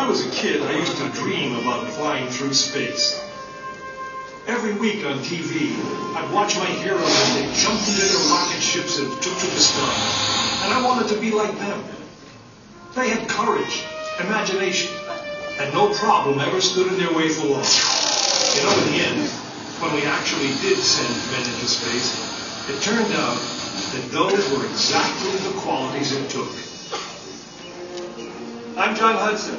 I was a kid, I used to dream about flying through space. Every week on TV, I'd watch my heroes as they jumped into their rocket ships and took to the stars. And I wanted to be like them. They had courage, imagination, and no problem ever stood in their way for long. You know, in the end, when we actually did send men into space, it turned out that those were exactly the qualities it took. I'm John Hudson.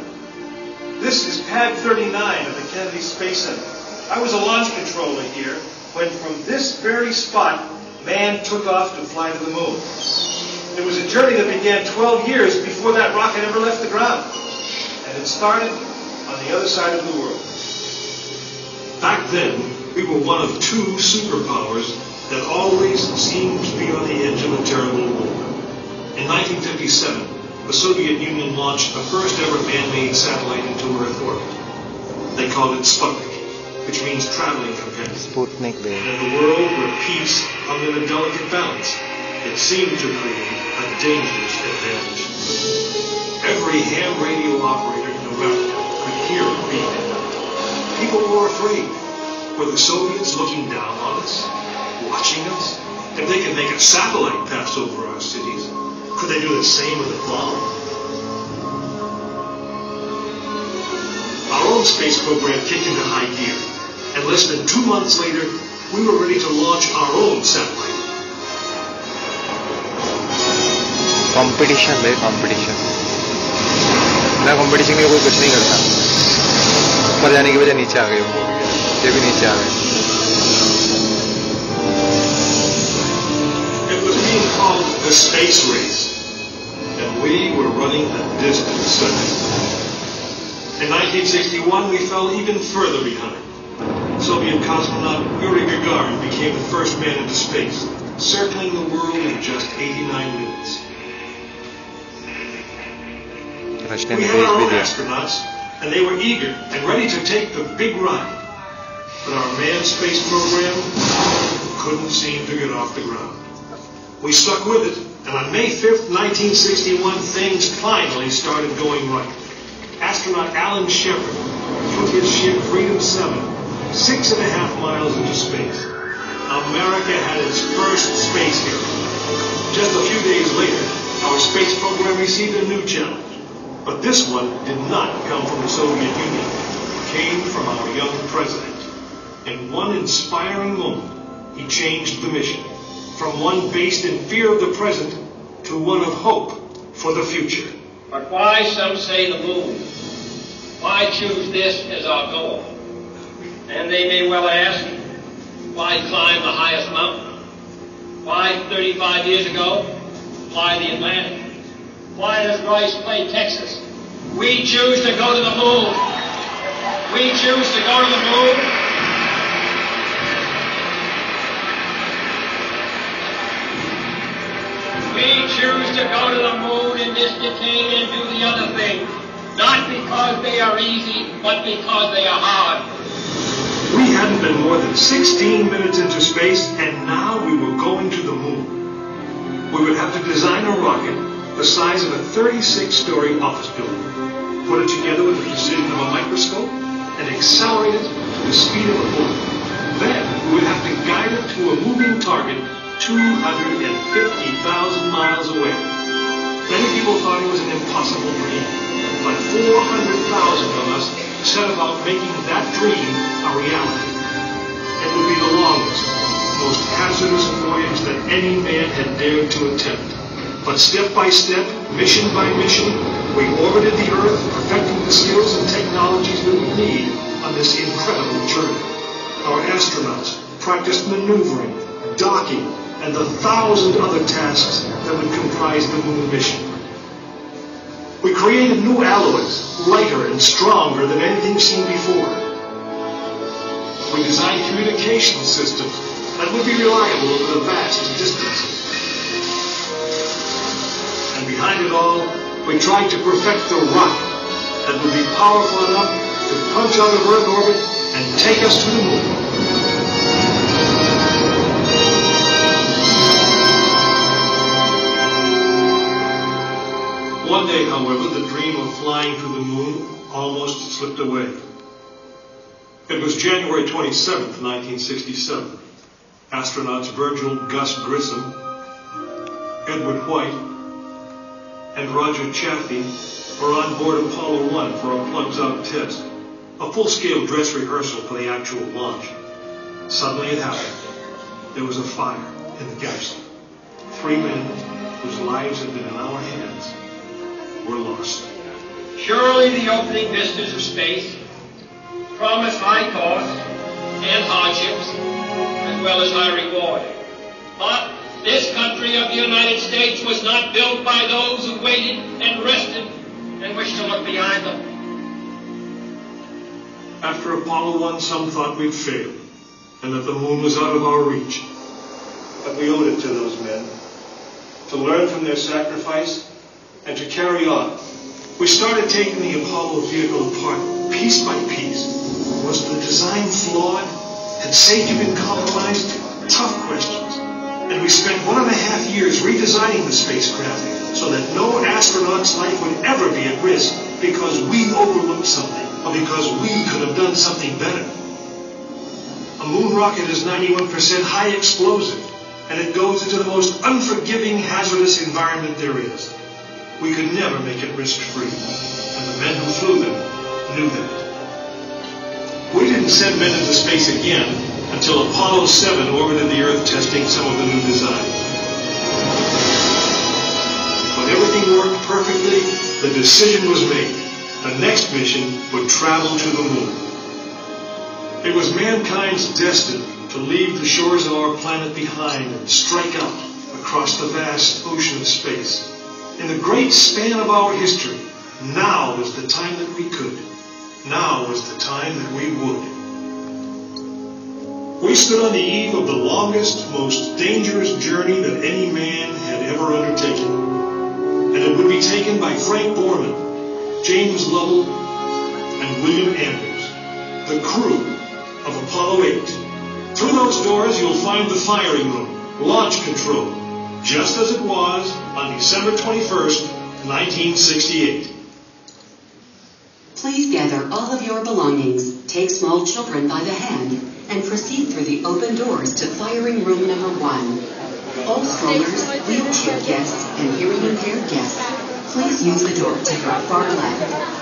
This is Pad 39 of the Kennedy Space Center. I was a launch controller here when from this very spot, man took off to fly to the moon. It was a journey that began 12 years before that rocket ever left the ground. And it started on the other side of the world. Back then, we were one of two superpowers that always seemed to be on the edge of a terrible war. In 1957, the Soviet Union launched the first ever man-made satellite into Earth orbit. They called it Sputnik, which means traveling companion. Sputnik, baby. And in a world where peace hung in a delicate balance, it seemed to create a dangerous advantage. Every ham radio operator in America could hear it beeping. People were afraid. Were the Soviets looking down on us, watching us? If they could make a satellite pass over our cities, could they do the same with a bomb? Our own space program kicked into high gear, and less than 2 months later, we were ready to launch our own satellite. Competition, भाई competition. ना competition में कोई कुछ नहीं करता. ऊपर जाने की वजह नीचे आ गए हो. ये भी नीचे आ गए. It was being called the space race, and we were running a distant second. In 1961, we fell even further behind. Soviet cosmonaut Yuri Gagarin became the first man into space, circling the world in just 89 minutes. We had our own astronauts, and they were eager and ready to take the big ride. But our manned space program couldn't seem to get off the ground. We stuck with it, and on May 5th, 1961, things finally started going right. Astronaut Alan Shepard took his ship Freedom 7 6.5 miles into space. America had its first space hero. Just a few days later, our space program received a new challenge. But this one did not come from the Soviet Union. It came from our young president. In one inspiring moment, he changed the mission from one based in fear of the present to one of hope for the future. But why, some say, the moon? Why choose this as our goal? And they may well ask, why climb the highest mountain? Why, 35 years ago, fly the Atlantic? Why does Royce play Texas? We choose to go to the moon. We choose to go to the moon. We choose to go to the moon in this decade and do the other things. Not because they are easy, but because they are hard. We hadn't been more than 16 minutes into space, and now we were going to the moon. We would have to design a rocket the size of a 36-story office building, put it together with the precision of a microscope, and accelerate it to the speed of a bullet. Then we would have to guide it to a moving target 250,000 miles away. Many people thought it was an impossible dream, but 400,000 of us set about making that dream a reality. It would be the longest, most hazardous voyage that any man had dared to attempt. But step by step, mission by mission, we orbited the Earth, perfecting the skills and technologies that we need on this incredible journey. Our astronauts practiced maneuvering, docking, and the 1,000 other tasks that would comprise the moon mission. We created new alloys, lighter and stronger than anything seen before. We designed communication systems that would be reliable over the vast distances. And behind it all, we tried to perfect the rocket that would be powerful enough to punch out of Earth orbit and take us to the moon. One day, however, the dream of flying to the moon almost slipped away. It was January 27th, 1967. Astronauts Virgil Gus Grissom, Edward White, and Roger Chaffee were on board Apollo 1 for a plugs-out test, a full-scale dress rehearsal for the actual launch. Suddenly it happened. There was a fire in the capsule. 3 men whose lives had been in our hands were lost. Surely the opening vistas of space promise high costs and hardships, as well as high reward. But this country of the United States was not built by those who waited and rested and wished to look behind them. After Apollo 1, some thought we'd failed and that the moon was out of our reach. But we owed it to those men to learn from their sacrifice and to carry on. We started taking the Apollo vehicle apart piece by piece. Was the design flawed? Had safety been compromised? Tough questions. And we spent 1.5 years redesigning the spacecraft so that no astronaut's life would ever be at risk because we overlooked something or because we could have done something better. A moon rocket is 91% high explosive, and it goes into the most unforgiving, hazardous environment there is. We could never make it risk-free, and the men who flew them knew that. We didn't send men into space again until Apollo 7 orbited the Earth testing some of the new design. When everything worked perfectly, the decision was made. The next mission would travel to the moon. It was mankind's destiny to leave the shores of our planet behind and strike out across the vast ocean of space. In the great span of our history, now was the time that we could. Now was the time that we would. We stood on the eve of the longest, most dangerous journey that any man had ever undertaken. And it would be taken by Frank Borman, James Lovell, and William Anders, the crew of Apollo 8. Through those doors, you'll find the firing room, launch control, just as it was on December 21st, 1968. Please gather all of your belongings, take small children by the hand, and proceed through the open doors to firing room number 1. All strollers, wheelchair guests, and hearing-impaired guests, please use the door to your far left.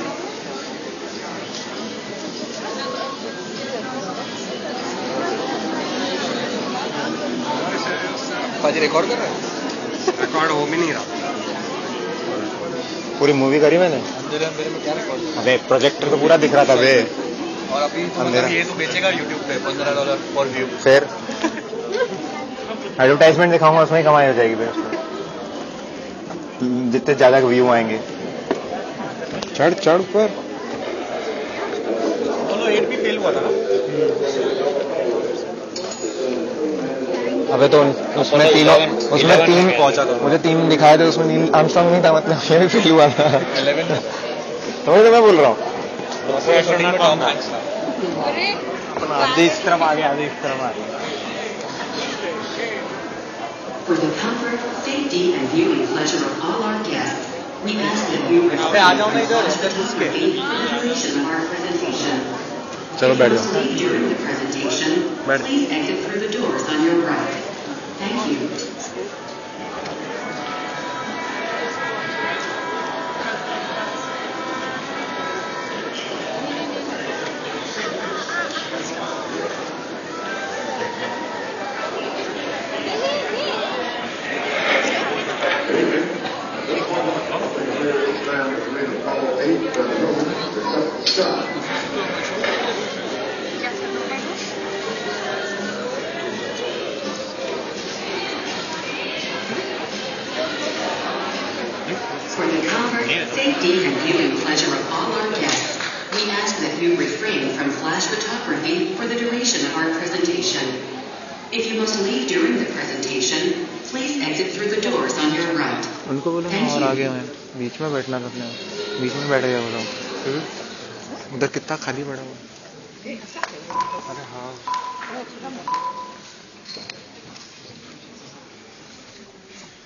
Record कर रहा है? Record हो भी नहीं रहा। पूरी movie करी मैंने। अबे प्रोजेक्टर तो पूरा दिख रहा था बे। और अभी तो मतलब ये तो बेचेगा YouTube पे $15 पर व्यू। फिर एडवर्टाइजमेंट दिखाऊंगा, उसमें ही कमाई हो जाएगी बे। जितने ज्यादा व्यू आएंगे। चढ़ ऊपर। बोलो 8 भी फेल हुआ था ना? अबे तो उसमें तीनों, उसमें 3 पहुंचा था। मुझे 3 दिखाए थे, उसमें नील आर्मस्ट्रांग नहीं था, मतलब ये भी फेल हुआ था। 11 तो मैं बोल रहा हूँ आधे इस तरफ आ गया, आधे इस तरफ आ गया। For the comfort, safety, and viewing pleasure of all our guests, we ask that you refrain आ जाओ ना from इधर, photography for the duration of our presentation. चलो बैठ If you जाओ। must leave during the presentation, please exit through the doors on your right. Thank you. For the comfort, safety, and viewing pleasure of all our guests, we ask that you refrain from flash photography for the duration of our presentation. If you must leave during the presentation, please exit through the doors on your right. उनको बोलो Thank और you. आगे मैं बीच में बैठना था, अपने बीच में बैठ गया बोला। उधर कितना खाली पड़ा हुआ। अरे हाँ,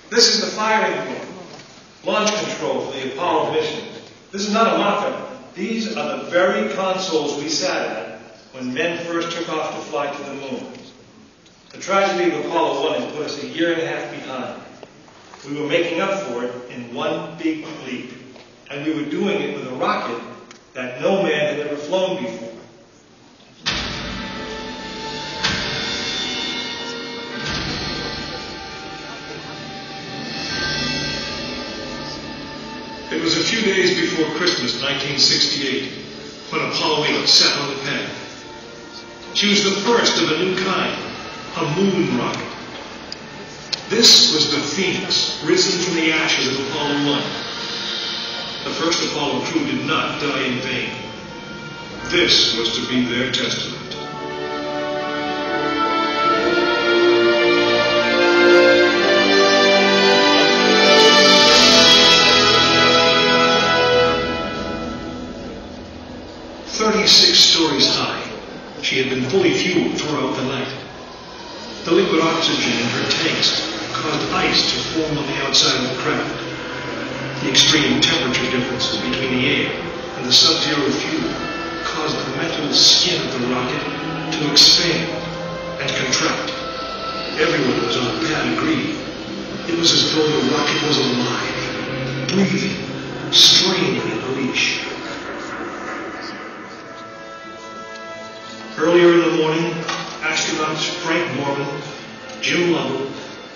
This is the firing room. Launch control for the Apollo mission. This is not a mock-up. These are the very consoles we sat at when men first took off to fly to the moon. The tragedy of Apollo 1 had put us a year and a half behind. We were making up for it in one big leap, and we were doing it with a rocket that no man had ever flown before. It was a few days before Christmas 1968 when Apollo 8 sat on the pad. She was the first of a new kind, a moon rocket. This was the Phoenix, risen from the ashes of Apollo 1. The first Apollo crew did not die in vain. This was to be their testament. Stories high, she had been fully fueled throughout the night. The liquid oxygen in her tanks caused ice to form on the outside of the craft. The extreme temperature differences between the air and the sub-zero fuel caused the metal skin of the rocket to expand and contract. Everyone was on the pad agreed. It was as though the rocket was alive, breathing, straining at the leash. Earlier in the morning, astronauts Frank Borman, Jim Lovell,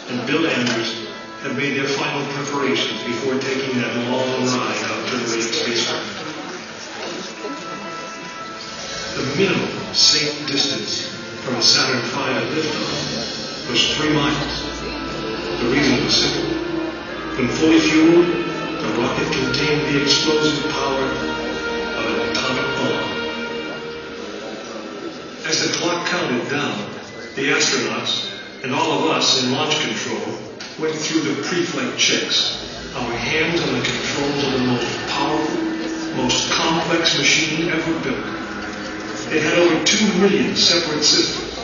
and Bill Anders had made their final preparations before taking that long ride out to the main spacecraft. The minimum safe distance from a Saturn V at liftoff was 3 miles. The reason was simple. When fully fueled, the rocket contained the explosive power of an atomic bomb. As the clock counted down, the astronauts and all of us in launch control went through the pre-flight checks, our hands on the controls of the most powerful, most complex machine ever built. It had over 2 million separate systems,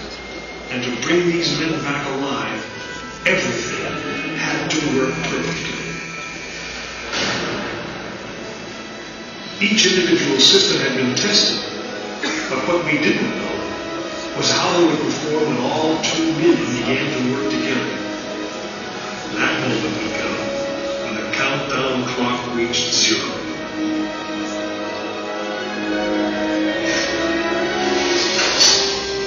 and to bring these men back alive, everything had to work perfectly. Each individual system had been tested, but what we didn't know was how they would perform when all 2 million began to work together. That moment would come when the countdown clock reached 0.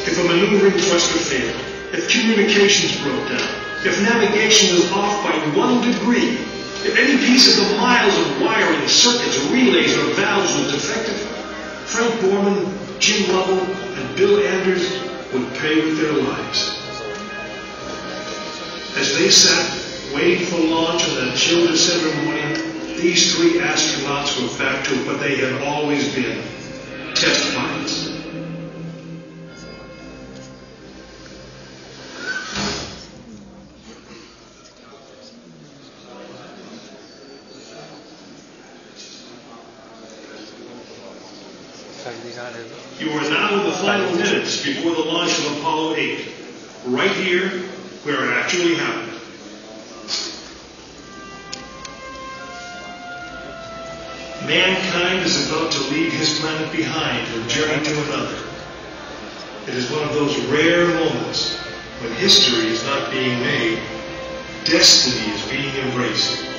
If a maneuvering thruster failed, if communications broke down, if navigation was off by 1 degree, if any piece of the miles of wiring, circuits, relays, or valves was defective, Frank Borman, Jim Lovell, and Bill Anders would pay with their lives. As they sat, waiting for launch on that chill December morning, these 3 astronauts were back to what they had always been, test pilots. You are now in the final minutes before the launch of Apollo 8, right here where it actually happened. Mankind is about to leave his planet behind and journey to another. It is one of those rare moments when history is not being made, destiny is being embraced.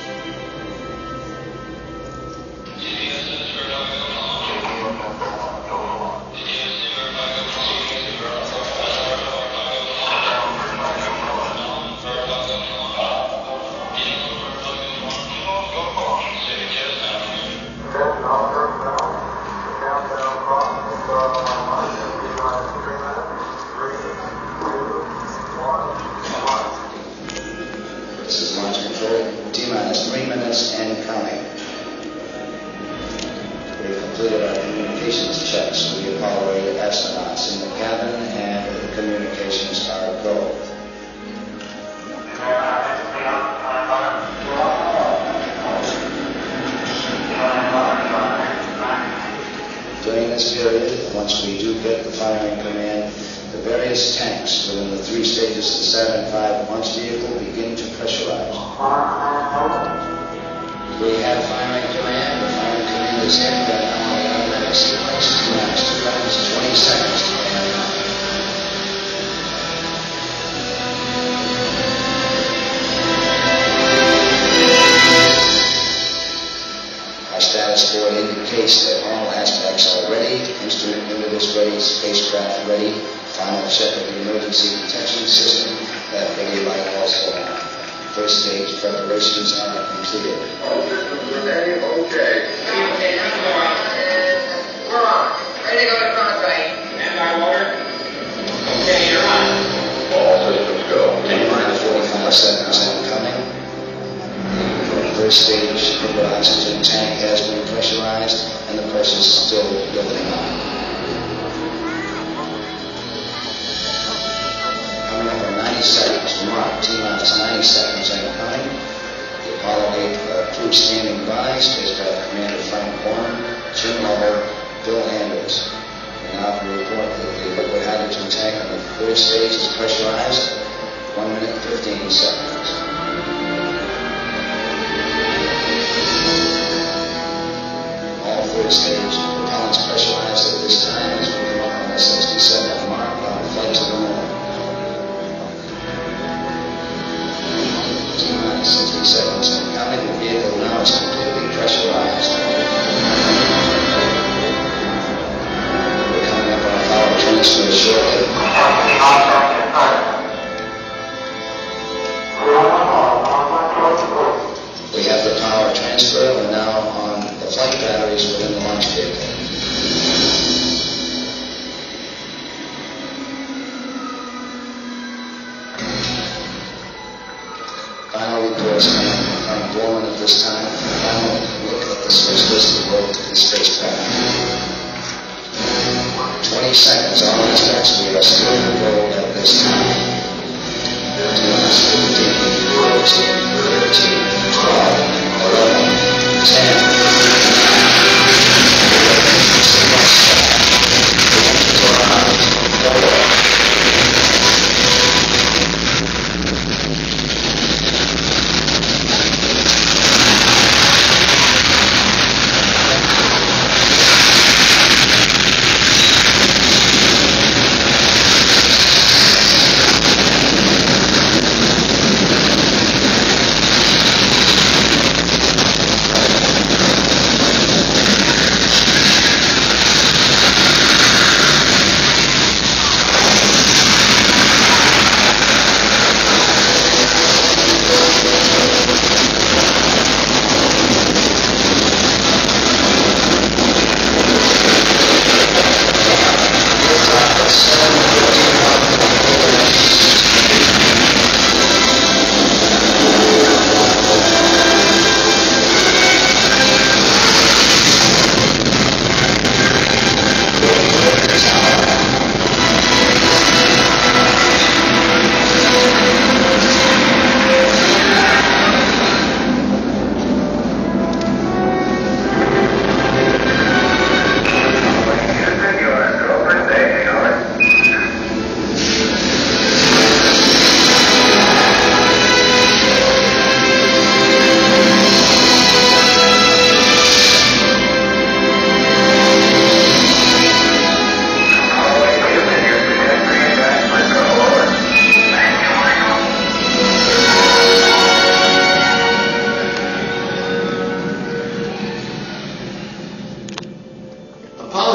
During this period, once we do get the firing command, the various tanks within the 3 stages of the Saturn V launch vehicle begin to pressurize. We have firing command. The firing command is in, but now on the automatic sequence. 2 minutes, 20 seconds to fire now. Our status board indicates that all aspects are ready. Instrument unit is ready. Spacecraft ready. Final check of the emergency detection system. That ready light also on. First stage preparations are completed. All systems ready. Okay. Okay, now we're on. Ready to go to chronotype. And our water. Okay, you're on. All systems go. 45 seconds incoming. The first stage of the oxygen tank has been pressurized, and the pressure is still building up. Coming up in 90 seconds, mark T-minus 90 seconds incoming. The Apollo 8 crew standing by, spacecraft commander Frank Horn, Jim Lover, Bill Anders. We now can report that the liquid hydrogen tank on the third stage is pressurized. 1 minute, 15 seconds. All third stage propellants pressurized at this time as we come up on the 67th mark on flight to the moon. T-minus 60 seconds incoming. The vehicle now is completely pressurized. We're coming up on a power transfer shortly. We have the power transfer. We're now on the flight batteries within the launch vehicle. Final reports coming from Borman at this time. Final look at the switch list of work of the spacecraft. 20 seconds. All aspects we are still enrolled at this time. 15, 14, 13, 12, 11,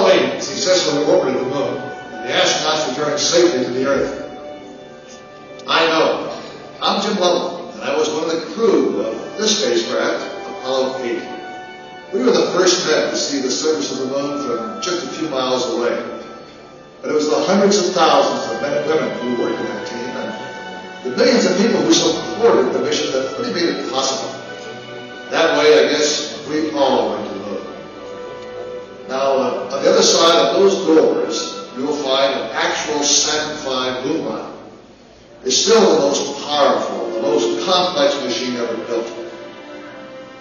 8 successfully orbited the moon, and the astronauts returned safely to the Earth. I know. I'm Jim Lovell, and I was one of the crew of this spacecraft, Apollo 8. We were the first men to see the surface of the moon from just a few miles away. But it was the hundreds of thousands of men and women who worked in that team, and the millions of people who supported the mission that really made it possible. That way, I guess, we all went to the moon. Now, on the other side of those doors, you will find an actual Saturn V moon landing. It's still the most powerful, the most complex machine ever built.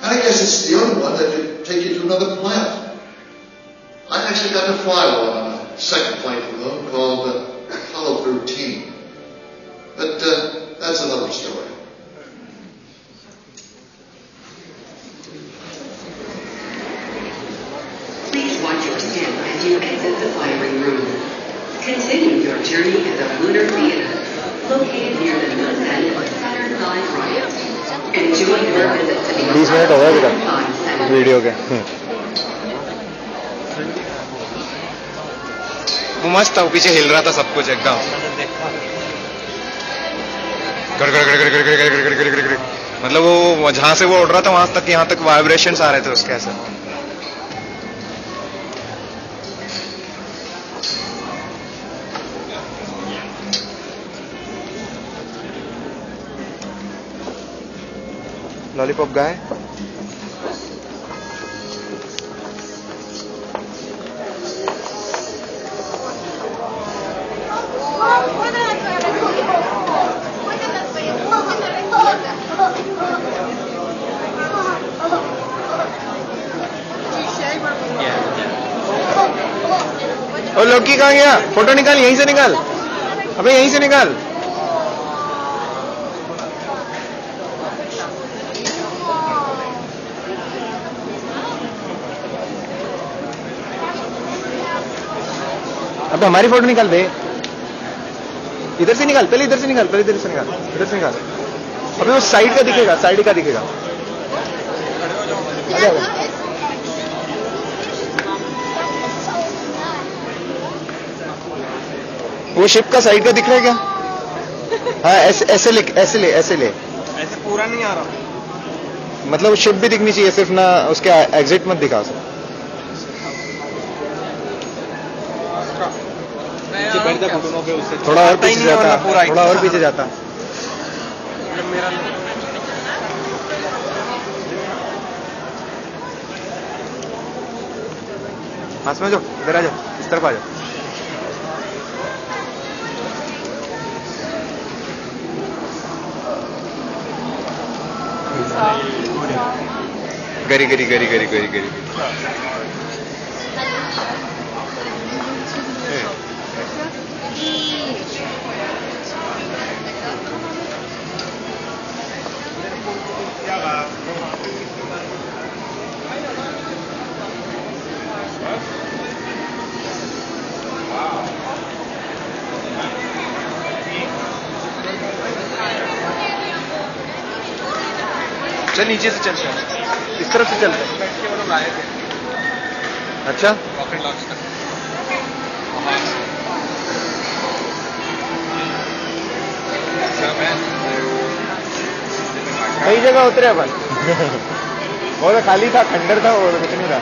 And I guess it's the only one that could take you to another planet. I actually got to fly one on a second flight to the moon called Apollo 13. But that's another story. Continue your journey at the Lunar Theater, located near the Moon End Saturn V rocket. Enjoy your visit to the 20 minute हो गए अभी तक video के। वो मस्त था, पीछे हिल रहा था सब कुछ एकदम गड़ गड़ गड़ गड़ गड़ गड़ गड़ गड़ गड़ गड़। मतलब वो जहां से वो उड़ रहा था वहां तक, यहाँ तक वाइब्रेशंस आ रहे थे उसके ऐसे। लॉलीपॉप गाय और लौकी कहाँ गया? फोटो निकाल, यहीं से निकाल, अबे यहीं से निकाल। अब हमारी फोटो निकाल दे, इधर से निकाल, पहले इधर से निकाल, पहले इधर से निकाल, इधर से निकाल। अबे वो साइड का दिखेगा, साइड का दिखेगा। वो शिप का साइड का दिख रहा है क्या? हाँ ऐसे ले, ऐसे ले, ऐसे ले। ऐसे पूरा नहीं आ रहा, मतलब शिप भी दिखनी चाहिए, सिर्फ ना उसके एग्जिट मत दिखा। थोड़ा और पीछे जाता, थोड़ा और पीछे जाता। पास में जाओ, इधर आ जाओ, इस तरफ आ जाओ। गरी गरी गरी गरी गरी गरी। चल नीचे से चलते हैं, इस तरफ से चलते हैं। अच्छा रॉकेट लॉन्च तक कई जगह उतरे अपन। वो तो खाली था, खंडर था, वो कुछ नहीं था।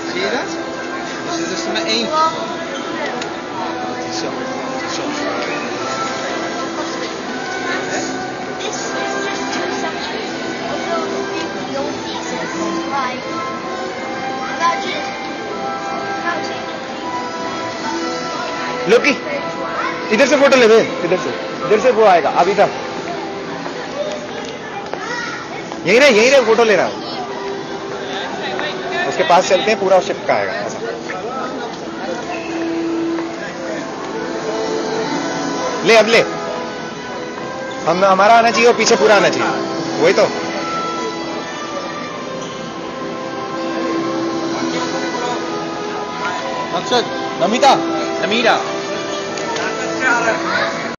Zie je dat? Dus dit is er maar één. Zo. Zo. This is just 2 sections. Although the old pieces, like imagine counting. लोकी इधर से फोटो ले दे, इधर से वो आएगा अभी तक। यही रहे फोटो ले रहा हूँ। उसके पास चलते हैं, पूरा शिफ्ट का आएगा ऐसा। ले अब ले, हमारा आना चाहिए और पीछे पूरा आना चाहिए, वही तो। नमीरा